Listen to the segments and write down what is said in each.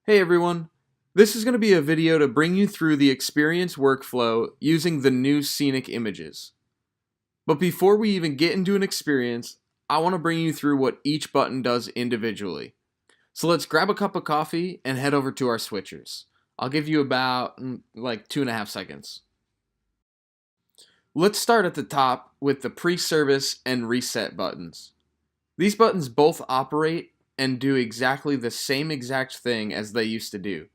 Hey everyone, this is going to be a video to bring you through the experience workflow using the new scenic images. But before we even get into an experience, I want to bring you through what each button does individually. So let's grab a cup of coffee and head over to our switchers. I'll give you about 2.5 seconds. Let's start at the top with the pre-service and reset buttons. These buttons both operate and do exactly the same exact thing as they used to do.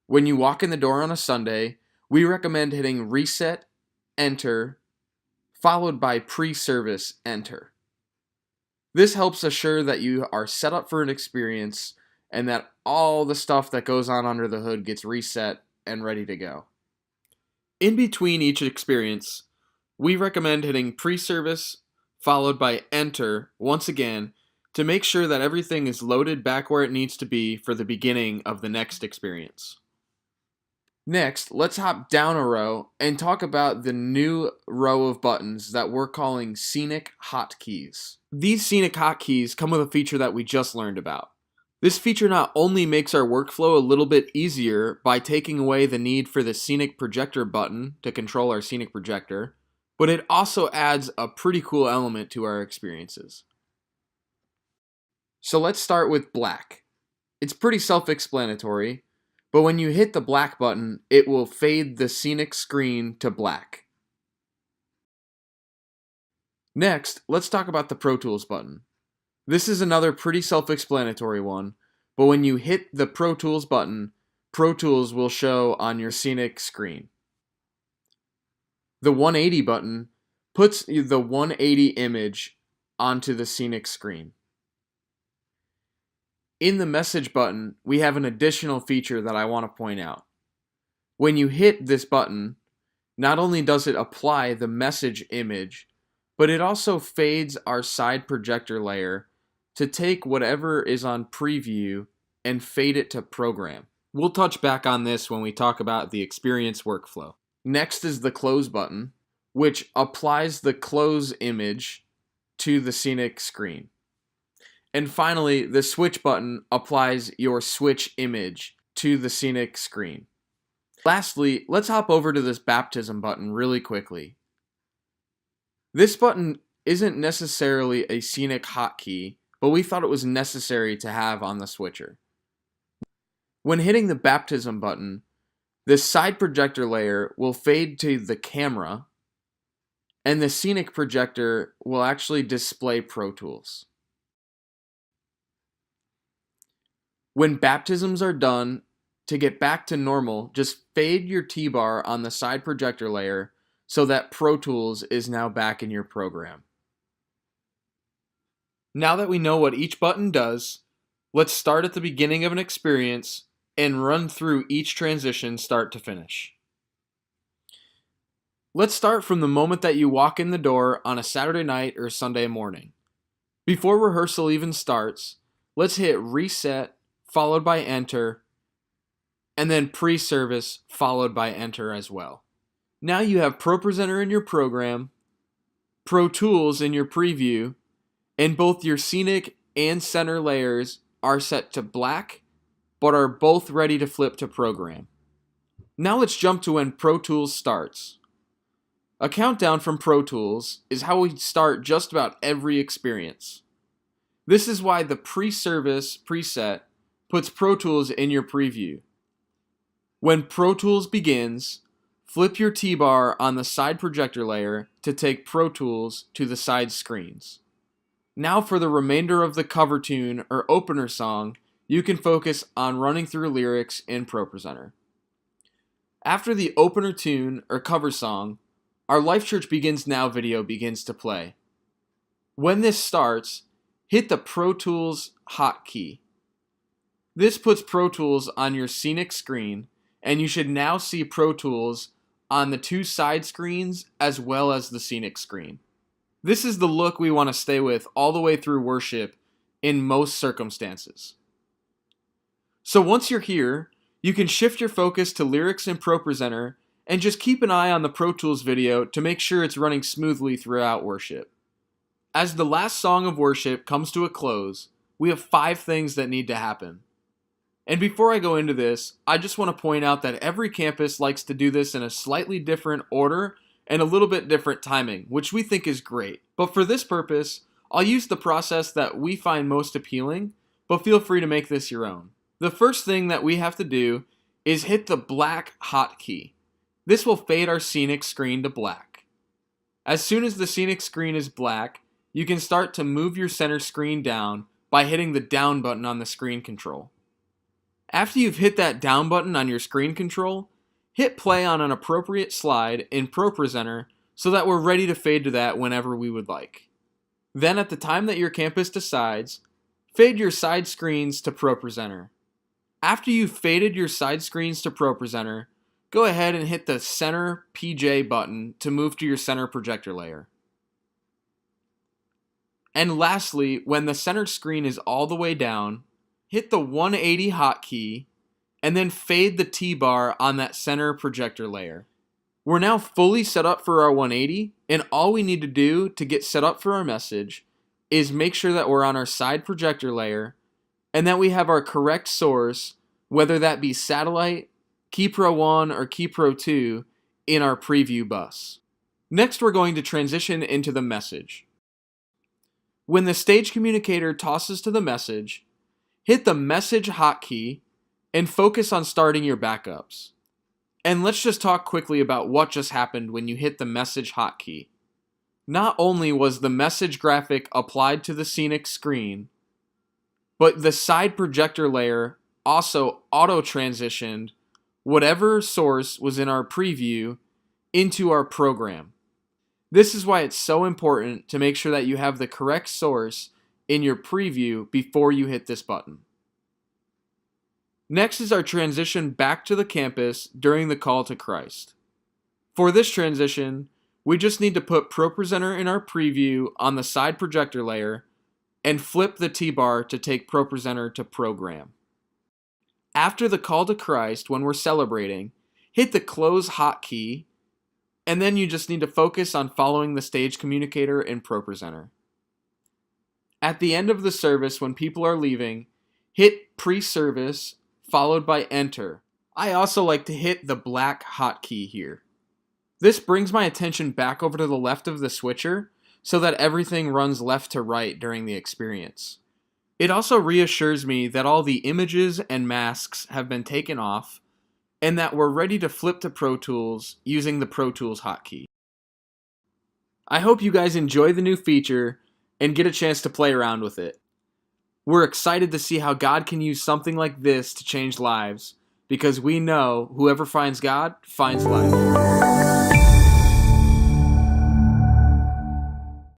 When you walk in the door on a Sunday, we recommend hitting Reset, Enter, followed by Pre-Service, Enter. This helps assure that you are set up for an experience and that all the stuff that goes on under the hood gets reset and ready to go. In between each experience, we recommend hitting Pre-Service, followed by Enter once again to make sure that everything is loaded back where it needs to be for the beginning of the next experience. Next, let's hop down a row and talk about the new row of buttons that we're calling Scenic Hotkeys. These Scenic Hotkeys come with a feature that we just learned about. This feature not only makes our workflow a little bit easier by taking away the need for the Scenic Projector button to control our Scenic Projector, but it also adds a pretty cool element to our experiences. So let's start with black. It's pretty self-explanatory, but when you hit the black button, it will fade the scenic screen to black. Next, let's talk about the Pro Tools button. This is another pretty self-explanatory one, but when you hit the Pro Tools button, Pro Tools will show on your scenic screen. The 180 button puts the 180 image onto the scenic screen. In the message button, we have an additional feature that I want to point out. When you hit this button, not only does it apply the message image, but it also fades our side projector layer to take whatever is on preview and fade it to program. We'll touch back on this when we talk about the experience workflow. Next is the close button, which applies the close image to the scenic screen. And finally, the switch button applies your switch image to the scenic screen. Lastly, let's hop over to this baptism button really quickly. This button isn't necessarily a scenic hotkey, but we thought it was necessary to have on the switcher. When hitting the baptism button, the side projector layer will fade to the camera, and the scenic projector will actually display Pro Tools. When baptisms are done, to get back to normal, just fade your T-bar on the side projector layer so that Pro Tools is now back in your program. Now that we know what each button does, let's start at the beginning of an experience and run through each transition start to finish. Let's start from the moment that you walk in the door on a Saturday night or Sunday morning. Before rehearsal even starts, let's hit Reset, followed by Enter, and then Pre-Service, followed by Enter as well. Now you have ProPresenter in your program, Pro Tools in your preview, and both your scenic and center layers are set to black, but are both ready to flip to program. Now let's jump to when Pro Tools starts. A countdown from Pro Tools is how we start just about every experience. This is why the Pre-Service preset puts Pro Tools in your preview. When Pro Tools begins, flip your T-bar on the side projector layer to take Pro Tools to the side screens. Now for the remainder of the cover tune or opener song, you can focus on running through lyrics in ProPresenter. After the opener tune or cover song, our Life.Church Begins Now video begins to play. When this starts, hit the Pro Tools hotkey. This puts Pro Tools on your scenic screen, and you should now see Pro Tools on the two side screens as well as the scenic screen. This is the look we want to stay with all the way through worship in most circumstances. So once you're here, you can shift your focus to lyrics in ProPresenter and just keep an eye on the Pro Tools video to make sure it's running smoothly throughout worship. As the last song of worship comes to a close, we have 5 things that need to happen. And before I go into this, I just want to point out that every campus likes to do this in a slightly different order and a little bit different timing, which we think is great. But for this purpose, I'll use the process that we find most appealing, but feel free to make this your own. The first thing that we have to do is hit the black hotkey. This will fade our scenic screen to black. As soon as the scenic screen is black, you can start to move your center screen down by hitting the down button on the screen control. After you've hit that down button on your screen control, hit play on an appropriate slide in ProPresenter so that we're ready to fade to that whenever we would like. Then at the time that your campus decides, fade your side screens to ProPresenter. After you've faded your side screens to ProPresenter, go ahead and hit the center PJ button to move to your center projector layer. And lastly, when the center screen is all the way down, hit the 180 hotkey and then fade the T-bar on that center projector layer. We're now fully set up for our 180, and all we need to do to get set up for our message is make sure that we're on our side projector layer and that we have our correct source, whether that be satellite, KeyPro 1, or KeyPro 2, in our preview bus. Next, we're going to transition into the message. When the stage communicator tosses to the message, hit the message hotkey and focus on starting your backups. And let's just talk quickly about what just happened when you hit the message hotkey. Not only was the message graphic applied to the scenic screen, but the side projector layer also auto-transitioned whatever source was in our preview into our program. This is why it's so important to make sure that you have the correct source in your preview before you hit this button. Next is our transition back to the campus during the call to Christ. For this transition, we just need to put ProPresenter in our preview on the side projector layer and flip the T-bar to take ProPresenter to program. After the call to Christ, when we're celebrating, hit the close hotkey, and then you just need to focus on following the stage communicator in ProPresenter. At the end of the service, when people are leaving, hit PreService followed by Enter. I also like to hit the black hotkey here. This brings my attention back over to the left of the switcher so that everything runs left to right during the experience. It also reassures me that all the images and masks have been taken off and that we're ready to flip to Pro Tools using the Pro Tools hotkey. I hope you guys enjoy the new feature and get a chance to play around with it. We're excited to see how God can use something like this to change lives, because we know whoever finds God finds life.